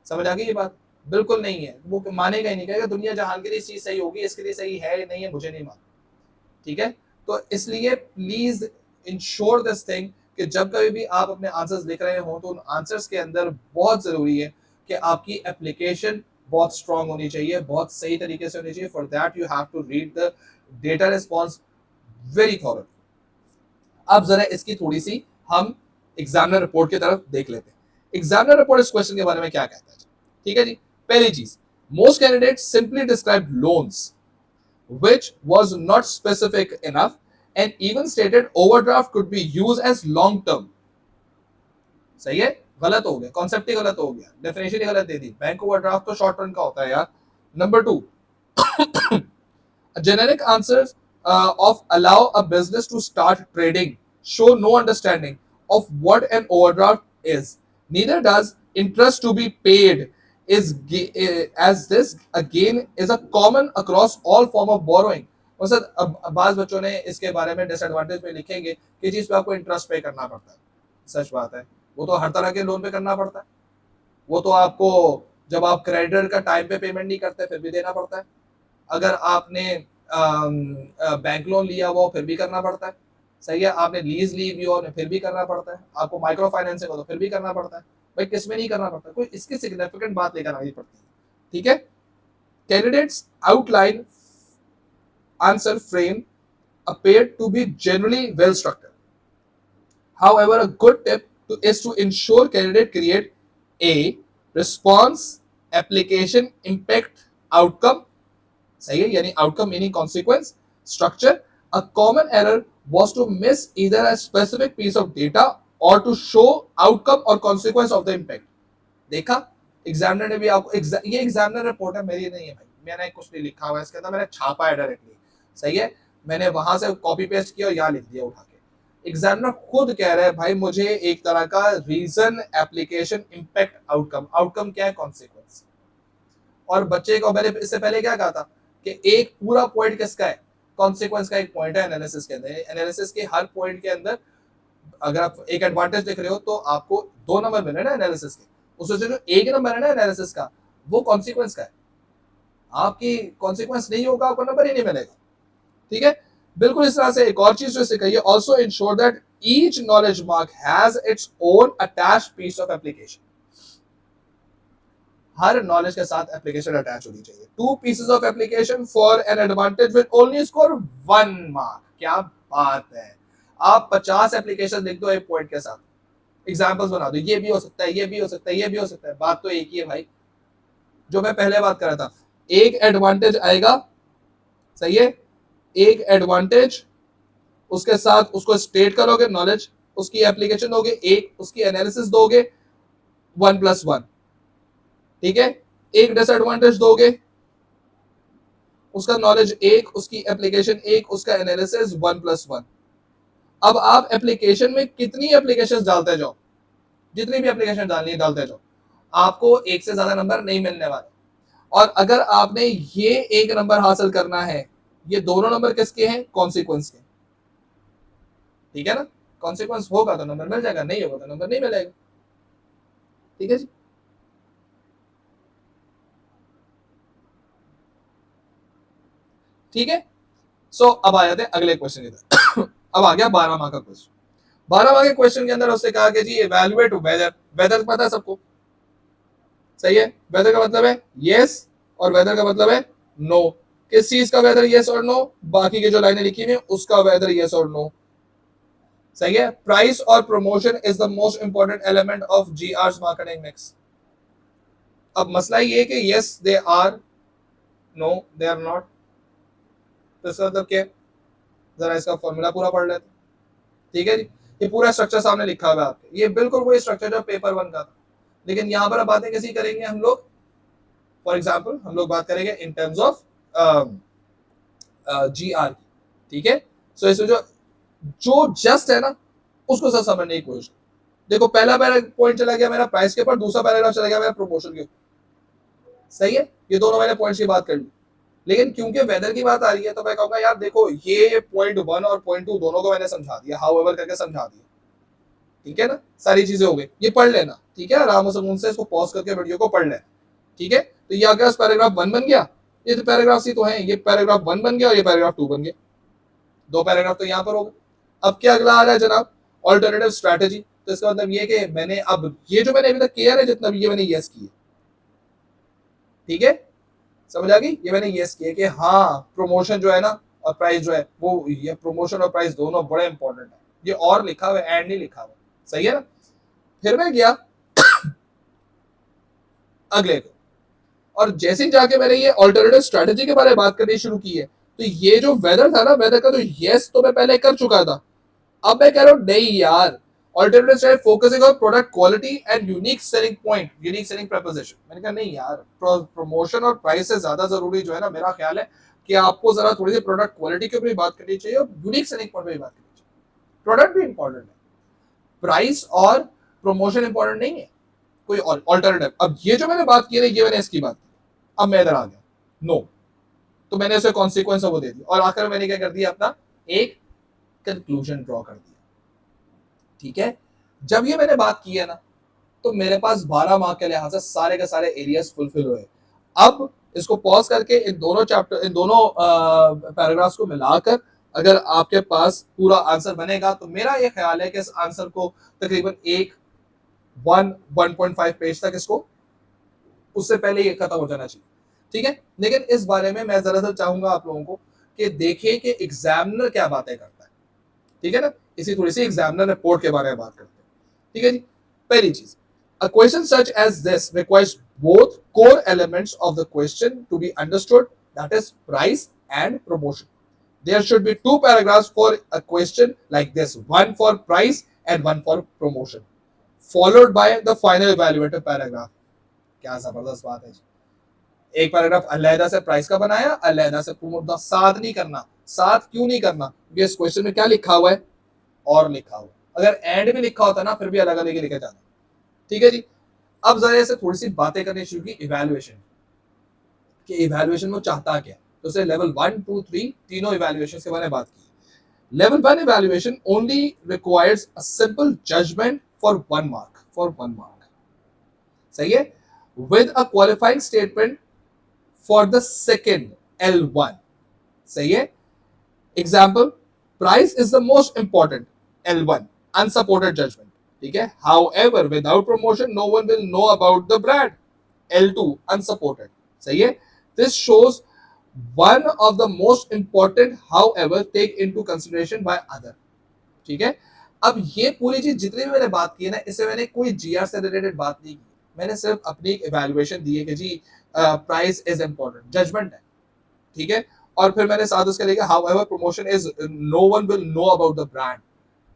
समझ आ गई ये बात? बिल्कुल नहीं है। वो मानेगा ही नहीं, कहेगा दुनिया जहान के लिए चीज सही होगी, इसके लिए सही है या नहीं है मुझे नहीं मालूम। ठीक है, तो इसलिए प्लीज इंश्योर दिस थिंग कि जब कभी भी आप अपने आंसर्स लिख रहे हो तो उन आंसर्स के अंदर बहुत जरूरी है कि आपकी एप्लीकेशन बहुत स्ट्रांग होनी चाहिए, बहुत सही तरीके से होनी चाहिए। For that you have to read the data response very thoroughly. अब जरा इसकी थोड़ी सी हम एग्जामिनर रिपोर्ट की तरफ देख लेते हैं। एग्जामिनर रिपोर्ट इस क्वेश्चन के बारे में क्या कहता है? ठीक है जी, पहली चीज, most candidates simply describe loans which was not specific enough and even stated overdraft could be used as long term। सही है? गलत हो गया, कॉन्सेप्ट ही गलत हो गया, डेफिनेशन ही गलत दे दी। बैंक ओवरड्राफ्ट तो शॉर्ट टर्म का होता है यार। Number 2, generic answers of allow a business to start trading show no understanding of what an overdraft is. Neither does interest to be paid is as this again is a common across all form of borrowing। और सर अब बाज बच्चों ने इसके बारे में डिसएडवांटेज में लिखेंगे कि जी इसमें आपको इंटरेस्ट पे करना पड़ता है। सच बात है, वो तो हर तरह के लोन पे करना पड़ता है। वो तो आपको जब आप क्रेडिटर का टाइम पे पेमेंट नहीं करते फिर भी देना पड़ता है। अगर आपने बैंक लोन लिया हुआ फिर भी करना पड़ता है, सही है। आपने लीज ली हुई हो फिर भी करना पड़ता है। आपको माइक्रो फाइनेंसिंग हो तो फिर भी करना पड़ता है। भाई किसमें नहीं करना पड़ता? कोई इसकी सिग्निफिकेंट बात लेकर आनी पड़ती है, ठीक है। Candidates outline answer frame appeared to be generally well structured. However, a good tip is to ensure candidate create a response, application, impact, outcome. सही है, यानी outcome meaning consequence, structure. A common error was to miss either a specific piece of data or to show outcome or consequence of the impact. देखा, एग्जामिनर ने भी आपको ये एग्जामिनर रिपोर्ट है, मेरी नहीं है भाई, मैंने कुछ नहीं लिखा हुआ है इसके अंदर, मैंने छापा है डायरेक्टली, सही है, मैंने वहां से कॉपी पेस्ट किया और यहाँ लिख दिया उठा के। एग्जामिनर खुद कह रहा है भाई मुझे एक तरह का reason, application, impact, outcome. Outcome क्या है? कॉन्सिक्वेंस। और बच्चे को मैंने इससे पहले क्या कहा था कि एक पूरा पॉइंट किसका है? कॉन्सिक्वेंस का एक पॉइंट है एनालिसिस के अंदर। एनालिसिस के हर पॉइंट के अंदर अगर आप एक एडवांटेज देख रहे हो तो आपको 2 नंबर मिले ना एनालिसिस के, उसमें से जो 1 नंबर है ना एनालिसिस का, वो कॉन्सिक्वेंस का है। आपकी कॉन्सिक्वेंस नहीं होगा आपको नंबर ही नहीं मिलेगा, ठीक है। बिल्कुल इस तरह से एक और चीज जो इसे कही है, also ensure that each knowledge mark has its own attached piece of application. हर नॉलेज के साथ एप्लीकेशन अटैच होनी चाहिए। 2 pieces of application for an advantage will only score 1 mark. क्या बात है, आप 50 एप्लीकेशन लिख दो एक पॉइंट के साथ, एग्जाम्पल्स बना दो, ये भी हो सकता है, ये भी हो सकता है, ये भी हो सकता है, बात तो एक ही है भाई, जो मैं पहले बात कर रहा था। एक एडवांटेज आएगा, सही है, एक एडवांटेज, उसके साथ उसको स्टेट करोगे नॉलेज, उसकी एप्लीकेशन दोगे एक, उसकी एनालिसिस दोगे 1+1, ठीक है। एक डिसएडवांटेज दोगे, उसका नॉलेज एक, उसकी एप्लीकेशन एक, उसका एनालिसिस 1+1। अब आप एप्लीकेशन में कितनी एप्लीकेशन डालते जाओ, जितनी भी एप्लीकेशन डालनी है डालते जाओ, आपको एक से ज्यादा नंबर नहीं मिलने वाले। और अगर आपने ये 1 नंबर हासिल करना है, ये दोनों नंबर किसके हैं? कॉन्सिक्वेंस के, ठीक है ना। कॉन्सिक्वेंस होगा तो नंबर मिल जाएगा, नहीं होगा तो नंबर नहीं मिलेगा, ठीक है जी। ठीक है, सो अब आ जाते हैं अगले क्वेश्चन की तरफ। अब आ गया 12 मार्क का क्वेश्चन। 12 मार्क के क्वेश्चन के अंदर उसने कहा कि जी इवैल्यूएट वेदर। वेदर पता है सबको, सही है। वेदर का मतलब है यस और वेदर का मतलब है नो। किस चीज का वेदर यस और नो? बाकी की जो लाइनें लिखी हुई उसका वेदर यस और नो, सही है। प्राइस और promotion is the most important element of GR's marketing mix. अब मसला ये कि yes they are, no they are not, तो इसका मतलब क्या? जरा इसका फॉर्मूला पूरा पढ़ लेते, ठीक है जी। ये पूरा स्ट्रक्चर सामने लिखा हुआ है आपके, ये बिल्कुल वही स्ट्रक्चर जो पेपर 1 का था, लेकिन यहाँ पर अब बातें कैसी करेंगे हम लोग। फॉर एग्जाम्पल हम लोग बात करेंगे इन टर्म्स ऑफ जीआर की, ठीक है। सो इसमें जो जस्ट है ना, उसको सब समझने की कोशिश। देखो पहला पॉइंट चला गया मेरा प्राइस के ऊपर, दूसरा पैराग्राफ चला गया मेरा प्रमोशन के ऊपर, सही है। ये दोनों मैंने पॉइंट्स की बात कर ली, लेकिन क्योंकि वेदर की बात आ रही है तो मैं कहूंगा यार देखो ये पॉइंट 1 और पॉइंट 2 दोनों को मैंने समझा दिया, हाउएवर करके समझा दिया, ठीक है ना। सारी चीजें हो गई, ये पढ़ लेना, ठीक है, आराम से इसको पॉज करके वीडियो को पढ़ लेना, ठीक है। तो ये अगर पैराग्राफ 1 बन गया, ये तो पैराग्राफ ही तो है, ये पैराग्राफ 1 बन गया और ये पैराग्राफ 2 बन गया, 2 पैराग्राफ तो यहाँ पर हो गए। अब क्या अगला आ रहा है जनाब? Alternative strategy. तो इसका मतलब ये कि मैंने अब ये जो मैंने अभी तक किया है जितना भी, ये मैंने यस किया, ठीक है, समझ आ गई। ये मैंने यस किया कि हाँ प्रमोशन जो है ना और प्राइस जो है वो, ये प्रमोशन और प्राइस दोनों बड़े इंपॉर्टेंट है, ये और लिखा हुआ है एंड नहीं लिखा हुआ, सही है ना। फिर मैं गया अगले को, और जैसे ही जाके मैंने ये ऑल्टरनेटिव स्ट्रेटेजी के बारे में बात करनी शुरू की है, तो ये जो वेदर था ना, वेदर का तो यस तो मैं पहले कर चुका था, अब मैं कह रहा हूं नहीं यार, alternative strategy focusing on product quality and unique selling point, unique selling preposition. मैंने कहा नहीं यार, प्रमोशन और प्राइस से ज्यादा जरूरी जो है ना, मेरा ख्याल है कि आपको जरा थोड़ी सी प्रोडक्ट क्वालिटी के ऊपर भी बात करनी चाहिए और यूनिक सेलिंग पॉइंट पे भी बात करनी चाहिए। प्रोडक्ट भी इंपॉर्टेंट है, प्राइस और प्रमोशन इंपॉर्टेंट नहीं है, कोई ऑल्टरनेटिव। अब ये जो मैंने बात की है, ये मैंने इसकी बात की, अब मैं इधर आ गया नो, तो मैंने उसे कॉन्सिक्वेंस वो दे दिया और आखिर मैंने क्या कर दिया, अपना एक कंक्लूजन ड्रॉ कर दिया, ठीक है। जब ये मैंने बात की है ना, तो मेरे पास 12 मार्क के लिहाज से सारे के सारे एरियाज फुलफिल हुए। अब इसको पॉज करके इन दोनों चैप्टर, इन दोनों पैराग्राफ्स को मिलाकर अगर आपके पास पूरा आंसर बनेगा, तो मेरा ये ख्याल है कि इस आंसर को तकरीबन 1.5 पेज तक इसको, उससे पहले ये खत्म हो जाना चाहिए, ठीक है। लेकिन इस बारे में मैं जरा सा चाहूंगा आप लोगों को कि देखें कि एग्जामिनर क्या बातें करता है, ठीक है ना। इसी थोड़ी सी एग्जामिनर रिपोर्ट के बारे में बात करते हैं, ठीक है जी। पहली चीज, a question such as this requires both core elements of the question to be understood, that is price and promotion. There should be two paragraphs for a question like this, one for price and one for promotion, followed by the final evaluative paragraph. क्या जबरदस्त बात है जी। एक पैराग्राफ अलहदा से प्राइस का बनाया, अलहदा से प्रमोट का। साथ नहीं करना। साथ क्यों नहीं करना? क्योंकि इस क्वेश्चन में क्या लिखा हुआ है और लिखा हुआ, अगर एंड में लिखा होता ना फिर भी अलग अलग लिखा जाता, ठीक है जी। अब जरा ऐसे थोड़ी सी बातें करनी शुरू की इवैल्यूएशन कि इवैल्यूएशन में चाहता क्या। तो उसे लेवल 1 2 3 तीनों इवैल्यूएशन के बारे में बात की। Level 1 evaluation only requires a simple judgement for 1 mark, सही है, with a qualifying statement for the second L1, सही है। Example, price is the most important, L1 unsupported judgement, ठीक है। However without promotion no one will know about the brand, L2 unsupported, सही है। This shows one of the most important however take into consideration by other, ठीक है। अब ये पूरी चीज जितनी भी मैंने बात की है ना, इससे मैंने कोई जीआर से रिलेटेड बात नहीं की, मैंने सिर्फ अपनी इवैल्यूएशन दी है कि जी प्राइस इज इंपॉर्टेंट, जजमेंट है, ठीक है। और फिर मैंने साथ उसके लिखा however promotion is no one will know about the brand,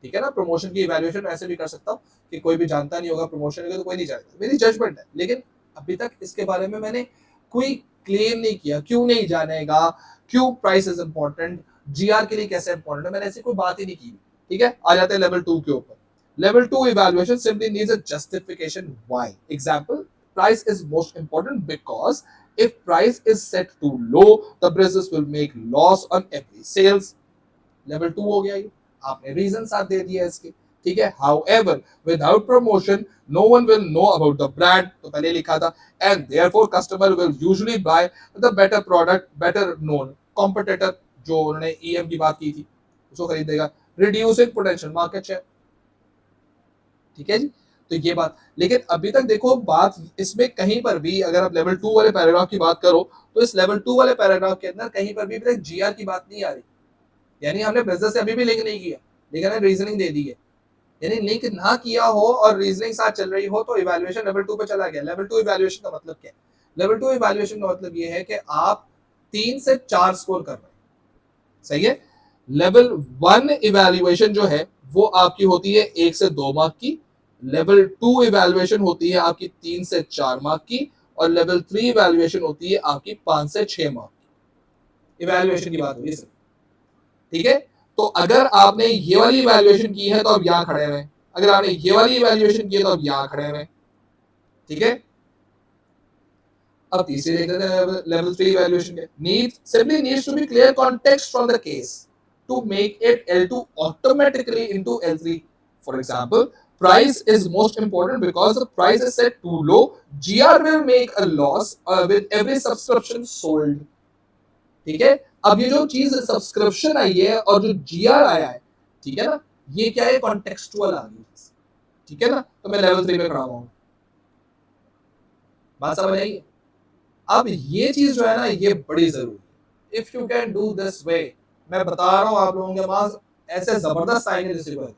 ठीक है ना। प्रमोशन की इवैल्यूएशन ऐसे भी कर सकता हूँ कि कोई भी जानता नहीं होगा प्रमोशन का तो कोई नहीं जानेगा, मेरी जजमेंट है। लेकिन अभी तक इसके बारे में मैंने कोई क्लेम नहीं किया, क्यों नहीं जानेगा, क्यों प्राइस इज इंपॉर्टेंट, जीआर के लिए कैसे इंपॉर्टेंट है, मैंने ऐसी कोई बात ही नहीं की, ठीक है। आ जाते हैं लेवल 2 के ऊपर। Level 2 evaluation simply needs a justification why. Example, price is most important because if price is set too low the business will make loss on every sales. Level 2 हो गया ये, आपने रीजन साथ दे दिया इसके, ठीक है। however without promotion no one will know about the brand, तो पहले लिखा था, and therefore customer will usually buy the better product, better known competitor, जो उन्होंने EM की बात की थी उसको खरीदेगा, reducing potential market share, ठीक है जी। तो ये बात, लेकिन अभी तक देखो बात इसमें कहीं पर भी अगर आप लेवल 2 वाले पैराग्राफ की बात करो तो इस लेवल 2 वाले पैराग्राफ के अंदर कहीं पर भी जीआर की बात नहीं आ रही, यानी हमने बिजनेस से अभी भी लिंक नहीं किया, लेकिन हमने रीजनिंग दे दी है। यानी लिंक ना किया हो और रीजनिंग साथ चल रही हो तो इवैल्यूएशन लेवल 2 पे चला गया। लेवल 2 इवैल्यूएशन का मतलब क्या है? लेवल 2 इवैल्यूएशन का मतलब ये है कि आप 3 से 4 स्कोर कर रहे हैं, सही है। लेवल 1 इवैल्यूएशन जो है वो आपकी होती है 1 से 2 मार्क की, लेवल 2 इवैल्यूएशन होती है आपकी 3 से 4 मार्क की, और लेवल 3 इवैल्यूएशन होती है आपकी 5 से 6 मार्क की। इवैल्यूएशन की बात हुई सर, ठीक है। तो अगर आपने ये वाली इवैल्यूएशन की है तो आप यहां खड़े हुए, अगर आपने ये वाली इवैल्यूएशन की है तो आप यहां खड़े हुए, ठीक है। अब तीसरे देख लेते हैं लेवल 3 इवैल्यूएशन के। simply needs to be clear context from the case to make it L2 automatically into L3. For example, price is most important because the price is set too low, GR will make a loss with every subscription sold, ठीक है। अब ये जो चीज सब्सक्रिप्शन आई है और जो जीआर आया है, ठीक है ना, ये क्या है, कॉन्टेक्सचुअल आ गई, ठीक है ना। तो मैं लेवल 3 पे खड़ा हूं, बात समझ आई। अब ये चीज जो है ना ये बड़ी जरूरी, if you can do this way, मैं बता रहा हूं आप लोगों के पास ऐसे जबरदस्त आएंगे जैसे कोई।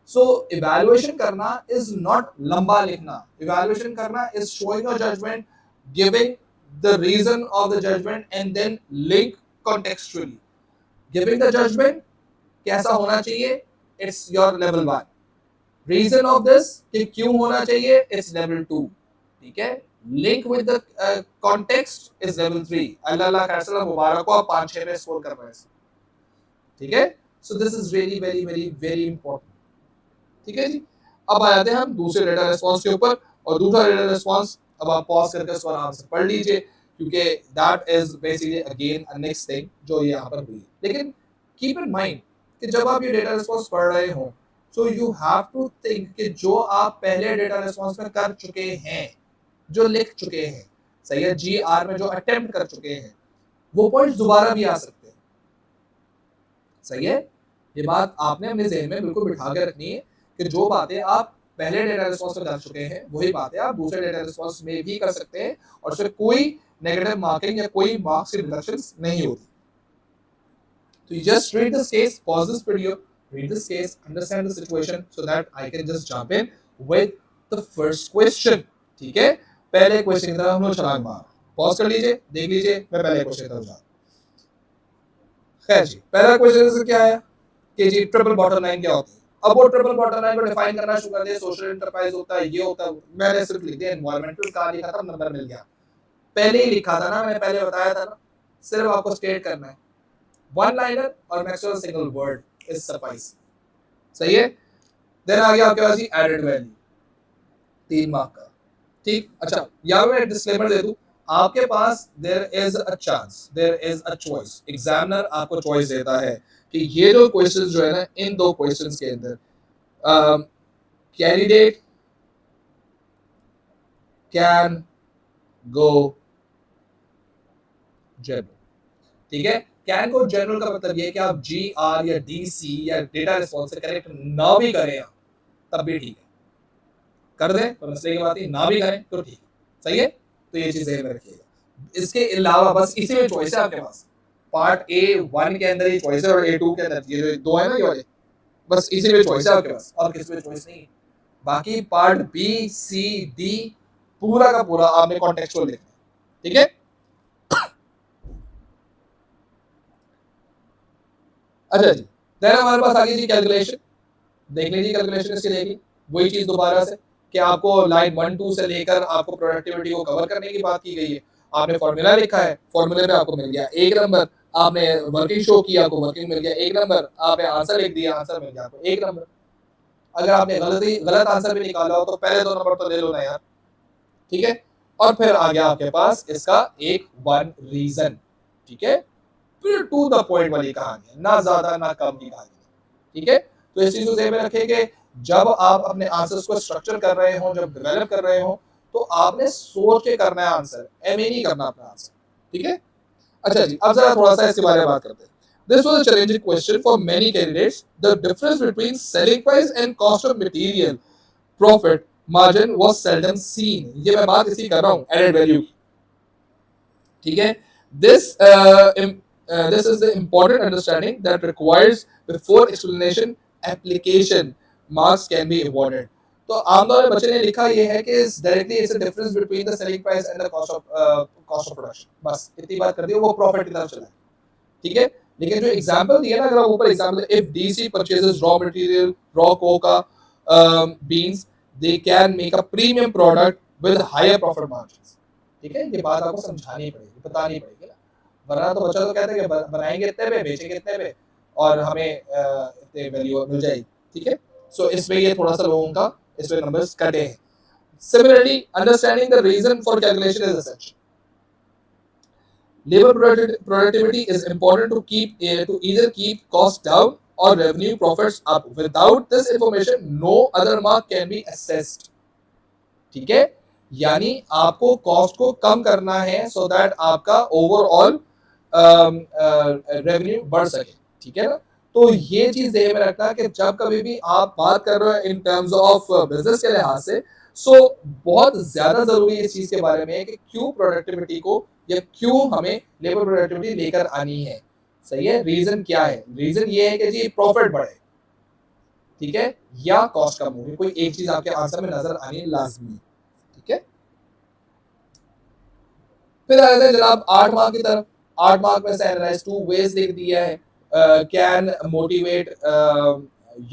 सो इवैल्यूएशन करना इज नॉट लंबा लिखना, इवैल्यूएशन करना is showing your judgement, giving the reason of the judgment and then link contextually. Giving the judgment कैसा होना चाहिए, it's your level 1. Reason of this कि क्यों होना चाहिए, it's level 2, ठीक है। Link with the context is level 3. अल्लाह खैर मुबारक हो, आप 5-6 में स्कोर कर रहे हैं, ठीक है। So this is really very very very important, ठीक है जी। अब आ जाते हैं हम दूसरे डेटा रिस्पॉन्स के ऊपर, और दूसरा डेटा रिस्पॉन्स अब आप पॉज करके इसको आराम से पढ़ लीजिए क्योंकि that is basically again a next thing जो यहाँ पर हुई। लेकिन कीप इन माइंड कि जब आप ये डेटा रिस्पॉन्स पढ़ रहे हो so you have to think कि जो आप पहले डेटा रिस्पॉन्स में कर चुके हैं, जो लिख चुके हैं, सही है, जीआर में जो अटेम्प्ट कर चुके हैं, वो पॉइंट्स दोबारा भी आ सकते हैं, सही है। ये बात आपने अपने ज़हन में बिल्कुल बिठा के रखनी है कि जो बातें आप पहले डेटा रिस्पॉन्स में कर चुके हैं वही बातें आप दूसरे डेटा रिस्पॉन्स में भी कर सकते हैं, और उसमें कोई नेगेटिव मार्किंग या कोई मार्क्स की डिडक्शन नहीं होती, So you just read this case, pause this video, read this case, understand the situation so that I can just jump in with the first question. ठीक है, पहले क्वेश्चन की तरफ हम लोग छलांग मार, पॉज कर लीजिए, देख लीजिए, मैं पहले क्वेश्चन की तरफ जा। खैर जी, पहला क्वेश्चन क्या है कि जी ट्रिपल बॉटम लाइन क्या होती है। अब वो ट्रिपल बॉटम लाइन को डिफाइन करना शुरू कर दिया, सोशल एंटरप्राइज होता है, ये होता है, मैंने सिर्फ लिख दिया एनवायरमेंटल, कहा लिखा था, नंबर मिल गया। पहले ही लिखा था ना, मैंने पहले बताया था ना, सिर्फ आपको स्टेट करना है, वन लाइनर और maximum single word is suffice. सही है। देन आ गया आपके पास जी एडेड वैल्यू, 3 मार्क का। ठीक, अच्छा यहाँ मैं डिस्क्लेमर दे दूं, आपके पास there is a chance, there is a choice, examiner आपको चॉइस देता है कि ये जो क्वेश्चंस जो है ना, इन दो क्वेश्चंस के अंदर कैंडिडेट कैन गो जनरल। ठीक है, कैन को जनरल का मतलब ये है कि आप जी आर या डी सी या डेटा रिस्पॉन्स से करेक्ट ना भी करें तब भी ठीक है, कर दें तो मसले की बात है, ना भी करें तो ठीक, सही है। तो ये चीजें में रखिएगा। इसके अलावा बस इसी में चॉइस है आपके पास, पार्ट ए 1 के अंदर ही चॉइस है और ए 2 के अंदर, ये जो दो है ना ये वाले, बस इसी में चॉइस है आपके पास, और किसी में चॉइस नहीं है। बाकी पार्ट बी सी डी पूरा का पूरा आपने कॉन्टेक्चुअल लिखना है। ठीक है, अच्छा जी, देन हमारे पास आगे जी कैलकुलेशन, देख लीजिए कैलकुलेशन इसकी देखिए, वही चीज दोबारा से कि आपको लाइन 1-2 से लेकर आपको प्रोडक्टिविटी को कवर करने की बात की गई है। आपने फॉर्मूला लिखा है, फॉर्मूले पे आपको मिल गया 1 नंबर, आपने वर्किंग शो किया, आपको वर्किंग मिल गया 1 नंबर, आपने आंसर लिख दिया, आंसर मिल गया आपको 1 नंबर। अगर आपने गलत आंसर भी निकाला हो तो पहले 2 नंबर तो ले लो ना यार। ठीक है, और फिर आ गया आपके पास इसका एक वन रीजन। ठीक है, फिर टू द पॉइंट वाली कहानी है, ना ज्यादा ना कम की कहानी। ठीक है, तो इस चीज को ध्यान में रखेंगे, जब आप अपने आंसर्स को स्ट्रक्चर कर रहे हो, जब डेवलप कर रहे हो, तो आपने सोच के करना है आंसर, एमए नहीं करना अपना आंसर। ठीक है, अच्छा जी, अब जरा थोड़ा सा इसके बारे में बात करते हैं। This was a challenging question for many candidates. The difference between selling price and cost of material profit margin was seldom seen. ये मैं बात इसी कर रहा हूँ added value की। ठीक है, this is the important understanding that requires before explanation application marks can be awarded. तो आमतौर पर बच्चे ने लिखा ये है कि directly it's a difference between the selling price and the cost of production, बस इतनी बात कर दी, वो प्रॉफिट की तरफ चला है। ठीक है, लेकिन जो एग्जांपल दिया ना, अगर ऊपर example, if DC purchases raw material raw cocoa beans they can make a premium product with higher profit margins. ठीक है, ये बात आपको समझानी पड़ेगी, बतानी पड़ेगी ना, वरना तो बच्चा तो कहता है कि बनाएंगे इतने पे, बेचेंगे इतने पे और हमें इतने वैल्यू मिल जाएगी। ठीक है, सो इसमें ये थोड़ा सा लोगों का इसमें नंबर्स कटे हैं। Similarly, understanding the reason for calculation is essential. Labor productivity is important to either keep costs down or revenue profits up. Without this information, no other mark can be assessed. ठीक है, यानी आपको कॉस्ट को कम करना है सो दैट आपका ओवरऑल रेवेन्यू बढ़ सके। ठीक है ना, तो ये चीज ध्यान में रखना कि जब कभी भी आप बात कर रहे हो इन टर्म्स ऑफ बिजनेस के लिहाज से, सो बहुत ज्यादा जरूरी इस चीज के बारे में है कि क्यों प्रोडक्टिविटी को या क्यों हमें लेबर प्रोडक्टिविटी लेकर आनी है। सही है, रीजन क्या है? रीजन ये है कि जी प्रॉफिट बढ़े, ठीक है, या कॉस्ट कम होगी, कोई एक चीज आपके आंसर में नजर आनी लाजमी है। ठीक है, फिर आ जाते हैं जनाब 8 मार्क की तरफ। 8 मार्क में से एनालाइज 2 वेज लिख दिया है, can motivate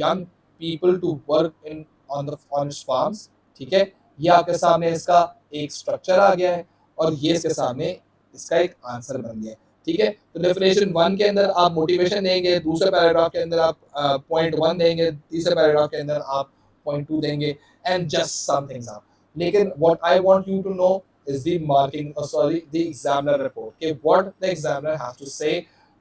young people to work in on the honest farms. ठीक है, ये आपके सामने इसका एक स्ट्रक्चर आ गया है और ये इसके सामने इसका एक आंसर बन गया है। ठीक है, तो डेफिनेशन 1 के अंदर आप मोटिवेशन देंगे, दूसरे पैराग्राफ के अंदर आप पॉइंट 1 देंगे, तीसरे पैराग्राफ के अंदर आप पॉइंट 2 देंगे, एंड जस्ट समथिंग आप। लेकिन what I want you to know is the marking, the examiner report, okay, what the examiner has to say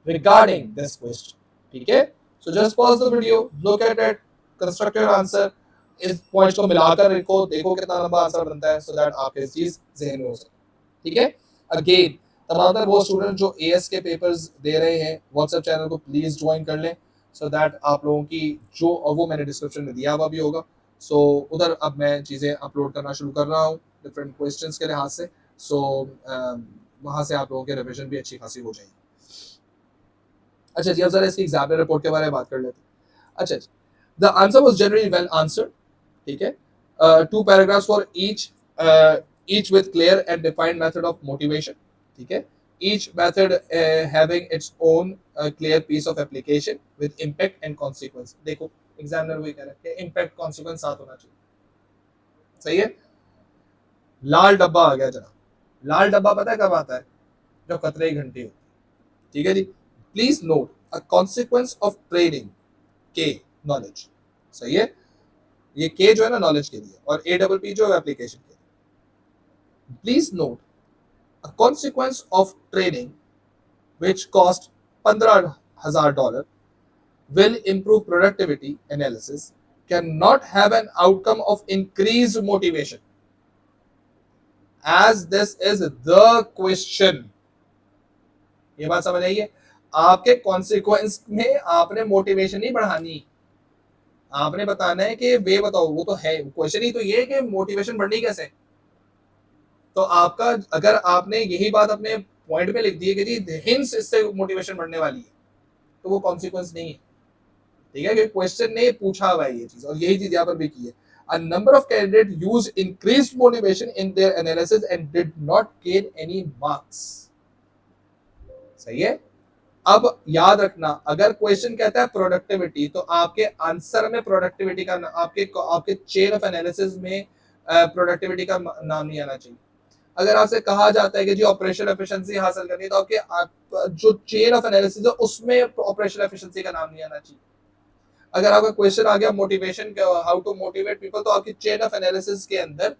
regarding this question. ठीक है, so just pause the video, look at it, construct your answer, इस पॉइंट्स को मिलाकर देखो, देखो कितना लंबा आंसर बनता है, so that आपके चीज ज़हन में हो सके। ठीक है, अगेन तमाम वो स्टूडेंट जो एएस के पेपर्स दे रहे हैं, व्हाट्सएप चैनल को प्लीज ज्वाइन कर लें, so that आप लोगों की जो, और वो मैंने डिस्क्रिप्शन में दिया हुआ भी होगा, सो उधर अब मैं चीज़ें अपलोड करना शुरू कर रहा हूँ डिफरेंट क्वेश्चंस के लिहाज से, सो वहाँ से आप लोगों के रिविजन भी अच्छी खासी हो जाएगी। अच्छा जी, अब जरा इसकी एग्जामिनर रिपोर्ट के बारे में बात कर लेते हैं। अच्छा ji, the answer was generally well answered, ठीक है। Two paragraphs for each with clear and defined method of motivation, ठीक है। Each method having its own clear piece of application with impact and consequence. देखो एग्जामिनर वही कह रहा है कि इम्पैक्ट कॉन्सिक्वेंस साथ होना चाहिए, सही है। लाल डब्बा आ गया जनाब। लाल डब्बा पता है कब आता है? जब खतरे की घंटी होती है, ठीक है ji. Please note a consequence of training के नॉलेज, सही है। ये के जो है ना नॉलेज के लिए, और ए डबल पी जो है एप्लीकेशन के लिए। Please note a consequence of training which cost $15,000 will improve productivity analysis cannot have an outcome of increased motivation as this is the question। ये बात समझ आई है? आपके कॉन्सिक्वेंस में आपने मोटिवेशन नहीं बढ़ानी, आपने बताना है कि वे बताओ, वो तो है क्वेश्चन ही तो ये है कि मोटिवेशन बढ़नी कैसे। तो आपका अगर आपने यही बात अपने पॉइंट पे लिख दी है कि जी हिंस इससे मोटिवेशन बढ़ने वाली है, तो वो कॉन्सिक्वेंस नहीं है, ठीक है, क्योंकि क्वेश्चन ने पूछा हुआ है ये चीज, और यही चीज यहाँ पर भी की है। A number of candidates used increased motivation in their analysis and did not gain any marks। सही है। अब याद रखना, अगर क्वेश्चन कहता है प्रोडक्टिविटी, तो आपके आंसर में प्रोडक्टिविटी का आपके आपके चेन ऑफ एनालिसिस में प्रोडक्टिविटी का नाम नहीं आना चाहिए। अगर आपसे कहा जाता है कि जी ऑपरेशनल एफिशिएंसी हासिल करनी है, तो आपके जो चेन ऑफ एनालिसिस है उसमें ऑपरेशनल एफिशिएंसी का नाम नहीं आना चाहिए। अगर आपका क्वेश्चन आ गया motivation, how to motivate people, तो आपकी चेन ऑफ एनालिसिस के अंदर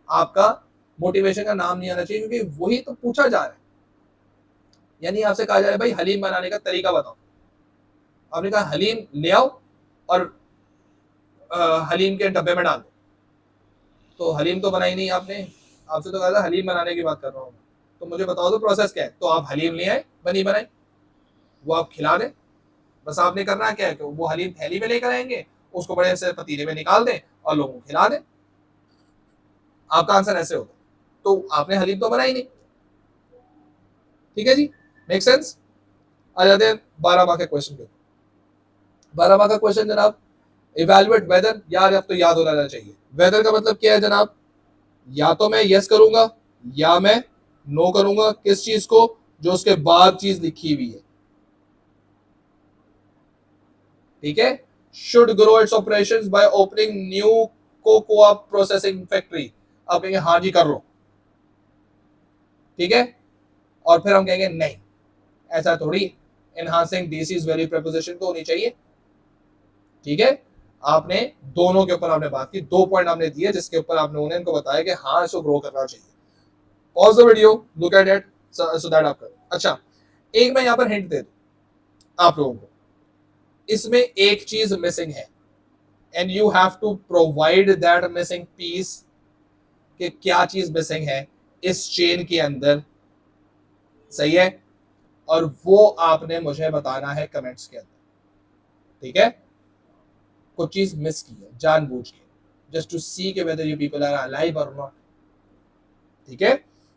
आपका मोटिवेशन का नाम नहीं आना चाहिए, क्योंकि वही तो पूछा जा रहा है। यानी आपसे कहा जा रहा है भाई हलीम बनाने का तरीका बताओ, आपने कहा हलीम ले आओ और हलीम के डब्बे में डाल दो, तो हलीम तो बनाई नहीं आपने, आपसे तो कहा था हलीम बनाने की बात कर रहा हूँ, तो मुझे बताओ तो प्रोसेस क्या है। तो आप हलीम ले आए, बनी बनाई, वो आप खिला दें, बस आपने करना क्या है कि वो हलीम थैली में लेकर आएंगे, उसको बड़े से पतीले में निकाल दें और लोगों को खिला दें। आपका आंसर ऐसे होता, तो आपने हलीम तो बनाई नहीं, ठीक है जी, मेक सेंस। आ जाते हैं 12 मार्क के क्वेश्चन पे। 12 मार्क का क्वेश्चन जनाब, इवेलुएट वेदर। यार अब तो याद होना चाहिए, वेदर का मतलब क्या है जनाब? या तो मैं यस करूंगा या मैं नो करूंगा, किस चीज को? जो उसके बाद चीज लिखी हुई है, ठीक है। Should grow it's operations by opening new cocoa processing factory. आप कहेंगे हाँ जी कर लो, ठीक है, और फिर हम कहेंगे नहीं, ऐसा थोड़ी, enhancing DC is very preposition तो होनी चाहिए, ठीक है। आपने दोनों के ऊपर आपने बात की, 2 पॉइंट आपने दिए जिसके ऊपर आपने उन्हें इनको बताया कि हाँ इसको ग्रो करना चाहिए। Pause the video, look at it so that आप करो। अच्छा, एक मैं यहाँ पर हिंट दे दूं आप लोगों को, इसमें एक चीज मिसिंग है and you have to provide that missing piece, कि क्या चीज मिसिंग है इस चेन के अंदर, सही है, और वो आपने मुझे बताना है कमेंट्स के अंदर, ठीक है। कुछ चीज मिस की है जानबूझ के, जस्ट टू सी के whether you people are alive और नॉट, ठीक है।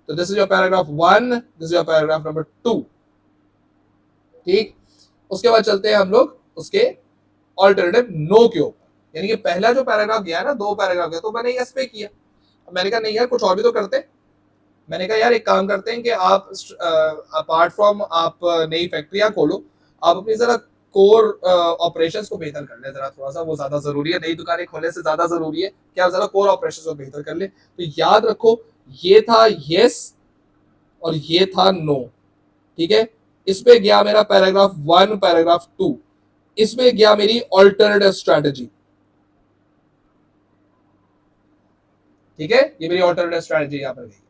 तो this is your paragraph 1, this is your paragraph number 2, ठीक। उसके बाद चलते हैं हम लोग उसके ऑल्टरनेटिव नो के ऊपर। यानी कि पहला जो पैराग्राफ गया ना, 2 पैराग्राफ गया, तो मैंने यस पे किया। मैंने कहा नहीं यार कुछ और भी तो करते। मैंने कहा यार एक काम करते हैं कि आप अपार्ट फ्रॉम आप नई फैक्ट्रियां खोलो, आप अपनी जरा कोर ऑपरेशंस को बेहतर कर ले जरा, थोड़ा सा वो ज्यादा जरूरी है, नई दुकानें खोलने से ज्यादा जरूरी है कि आप जरा कोर ऑपरेशंस को बेहतर कर ले। तो याद रखो ये था यस और ये था नो, ठीक है। इस पे गया मेरा पैराग्राफ 1, पैराग्राफ 2, इसमें गया मेरी ऑल्टरनेटिव स्ट्रेटजी, ठीक है। ये मेरी ऑल्टरनेटिव स्ट्रेटजी यहाँ पर गई,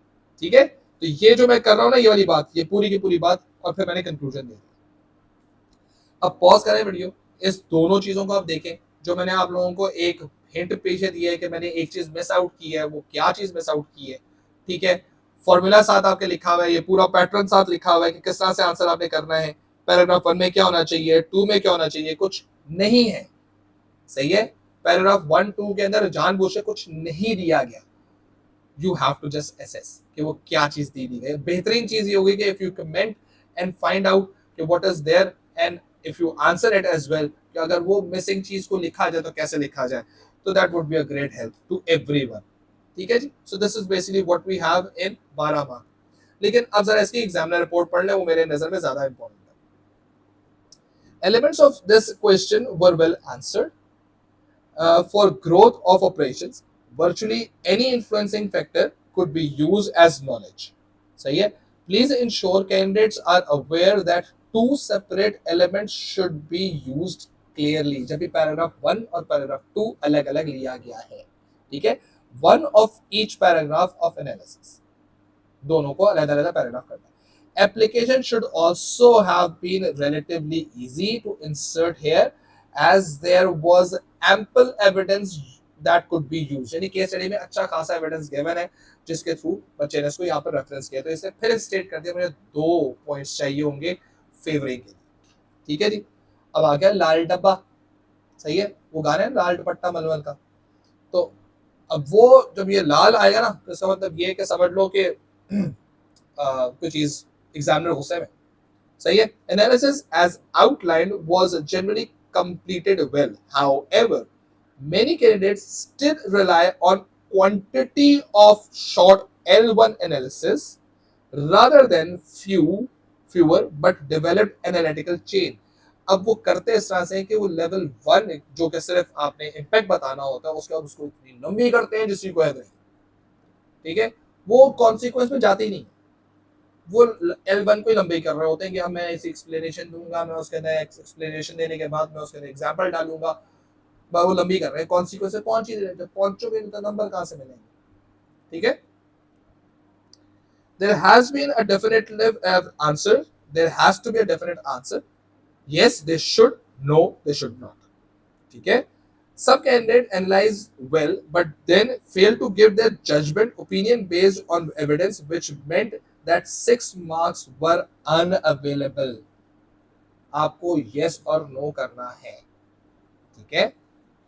ठीक है। तो ये जो मैं कर रहा हूं ना, ये वाली बात, ये पूरी की पूरी बात, और फिर मैंने कंक्लूजन दे दिया। अब पॉज करें वीडियो, इस दोनों चीजों को आप देखें, जो मैंने आप लोगों को एक हिंट पीछे दिया है कि मैंने एक चीज मिस आउट की है, वो क्या चीज मिस आउट की है, ठीक है। फॉर्मूला साथ आपके लिखा हुआ है, ये पूरा पैटर्न साथ लिखा हुआ है कि किस तरह से आंसर आपने करना है। पैराग्राफ 1 में क्या होना चाहिए, 2 में क्या होना चाहिए, कुछ नहीं है, सही है। पैराग्राफ 1, 2 के अंदर जानबूझ के कुछ नहीं दिया गया। You have to just assess कि वो क्या चीज दी गई। बेहतरीन चीज ये होगी कि if you comment and find out कि what is there and if you answer it as well, कि अगर वो मिसिंग चीज को लिखा जाए तो कैसे लिखा जाए, तो that would be a great help to everyone. ठीक है ji. So this is basically what we have in 12 mark. लेकिन अब जरा इसकी एग्जामिनर रिपोर्ट पढ़ ले, वो मेरे नजर में ज्यादा इंपॉर्टेंट है। Elements of this question were well answered. For growth of operations, virtually any influencing factor could be used as knowledge. सही है। Please ensure candidates are aware that two separate elements should be used clearly. जब भी पैराग्राफ 1 और पैराग्राफ 2 अलग अलग लिया गया है, ठीक है, one of each paragraph of analysis, दोनों को अलग अलग पैराग्राफ करना है। Application should also have been relatively easy to insert here as there was ample evidence that could be used। यानी केस स्टडी में अच्छा खासा एविडेंस गिवन है जिसके थ्रू बच्चे ने इसको यहाँ पर रेफरेंस किया। तो इसे फिर स्टेट कर दिया, मुझे 2 पॉइंट्स चाहिए होंगे फेवरिंग के लिए। ठीक है जी। अब आ गया लाल डब्बा। सही है, वो गाना है लाल दुपट्टा मलमल का। तो अब वो जब ये लाल आएगा ना, तो इसका मतलब ये कि समझ लो कि कोई चीज एग्जामिनर गुस्से में। सही है। Analysis as outlined was generally completed well. However, many candidates still rely on quantity of short L1 analysis rather than fewer but developed analytical chain। अब वो करते इस तरह से कि वो लेवल 1 जो कि सिर्फ आपने इम्पैक्ट बताना होता है, उसके बाद उसको इतनी लंबी करते हैं जिसकी कोई हद नहीं। ठीक है, वो कॉन्सिक्वेंस में जाते ही नहीं, वो L1 को ही लंबे कर रहे होते हैं कि अब मैं इसी एक्सप्लेनेशन दूंगा, मैं उसके अंदर एक्सप्लेनेशन देने के बाद मैं उसके अंदर एग्जांपल डालूंगा, वो लंबी कर रहे हैं। कॉन्सिक्वेंस से पहुंच ही रहे, जब पहुंचोगे तो नंबर कहां से मिलेंगे। ठीक है। There has been a definitive answer. There has to be a definite answer. Yes, they should. No, they should not. ठीक है। Some candidate analyze well, but then fail to give their judgment opinion based on evidence, which meant that 6 marks were unavailable। आपको yes और no करना है। ठीक है,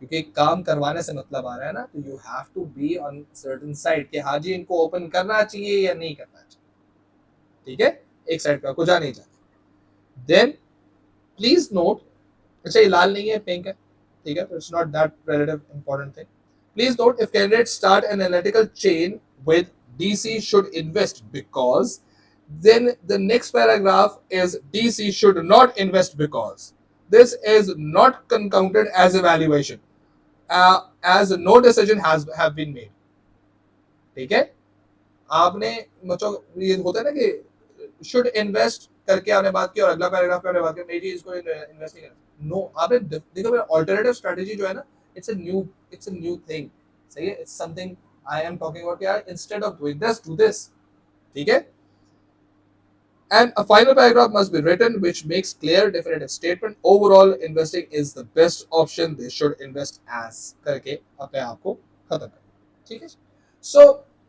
क्योंकि काम करवाने से मतलब आ रहा है ना, तो you have to be on certain side कि हाँ जी इनको ओपन करना चाहिए या नहीं करना चाहिए। ठीक है, एक साइड का कुछ नहीं चाहते। Then please note, अच्छा ये लाल नहीं है, पिंक है। ठीक है, it's not that relative important thing। Please note, if candidates start an analytical chain with DC should invest because, then the next paragraph is DC should not invest because। This is not counted as evaluation, as no decision has have been made। ठीक है, आपने मतलब ये होता है ना कि शुड इन्वेस्ट करके आपने बात की और अगला पैराग्राफ पे आपने बात की नहीं जी इसको इन्वेस्ट नहीं करना। नो, आपने देखो मेरा अल्टरनेटिव स्ट्रेटजी जो है ना, इट्स अ न्यू थिंग। सही है, it's something I am talking about यार, instead of doing this do this. ठीक है। And a final paragraph must be written which makes clear definitive statement overall investing is the best option, they should invest as करके अपने आप को खत्म कर। ठीक है। सो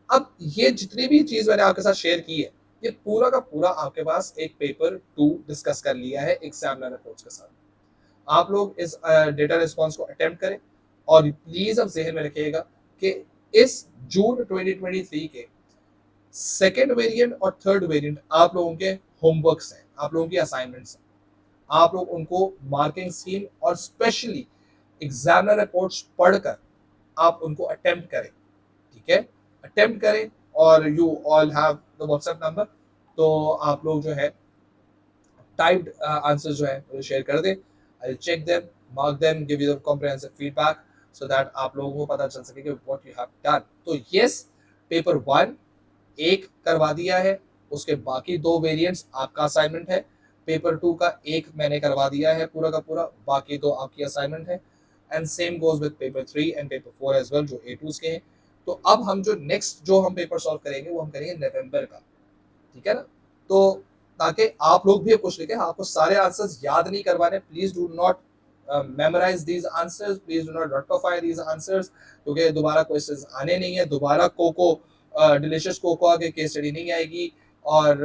अब ये जितनी भी चीज मैंने आपके साथ शेयर की है, ये पूरा का पूरा आपके पास एक पेपर 2 डिस्कस कर लिया है एग्जामिनर अप्रोच के साथ। आप लोग इस डेटा रिस्पांस को अटेम्प्ट करें और प्लीज अब जहन में रखिएगा कि इस जून 2023 के सेकेंड वेरिएंट और थर्ड वेरिएंट आप लोगों के होमवर्क्स हैं, आप लोगों की असाइनमेंट्स हैं। आप लोग उनको मार्किंग स्कीम और स्पेशली एग्जामिनर रिपोर्ट्स पढ़कर आप उनको अटेम्प्ट करें। ठीक है, अटेम्प्ट करें और you all have the WhatsApp number, तो आप लोग जो है टाइप्ड आंसर जो है मुझे शेयर कर दें। I will check them, mark them, give you the comprehensive feedback so that आप लोगों को पता चल सके कि व्हाट यू हैव डन। तो यस, पेपर 1 एक करवा दिया है, उसके बाकी 2 वेरिएंट्स आपका असाइनमेंट है। पेपर 2 का एक मैंने करवा दिया है पूरा का पूरा, बाकी 2 आपकी असाइनमेंट है। And same goes with paper 3 and paper 4 as well, जो A2s के हैं। तो अब हम जो नेक्स्ट जो हम पेपर सॉल्व करेंगे वो हम करेंगे नवंबर का। ठीक है ना, तो ताकि आप लोग भी कुछ लिखें, आपको सारे आंसर्स याद नहीं करवाने। Please do not memorise these answers, please do not रटोफाई दीज आंसर्स, क्योंकि दोबारा क्वेश्चंस आने नहीं है। दोबारा कोको डिलीशियस कोकोआ के केस स्टडी नहीं आएगी और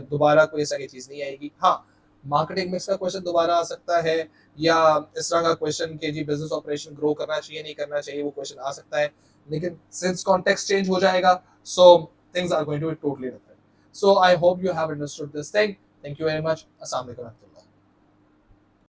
दोबारा कोई ऐसा चीज नहीं आएगी। हाँ, मार्केटिंग मिक्स का क्वेश्चन दोबारा आ सकता है, या इस तरह का क्वेश्चन कि जी बिजनेस ऑपरेशन ग्रो करना चाहिए नहीं करना चाहिए, वो क्वेश्चन आ सकता है। लेकिन सिंस कॉन्टेक्स्ट चेंज हो जाएगा, so things are going to be totally different. So I hope you have understood this thing. Thank you very much. अस्सलाम वालेकुम।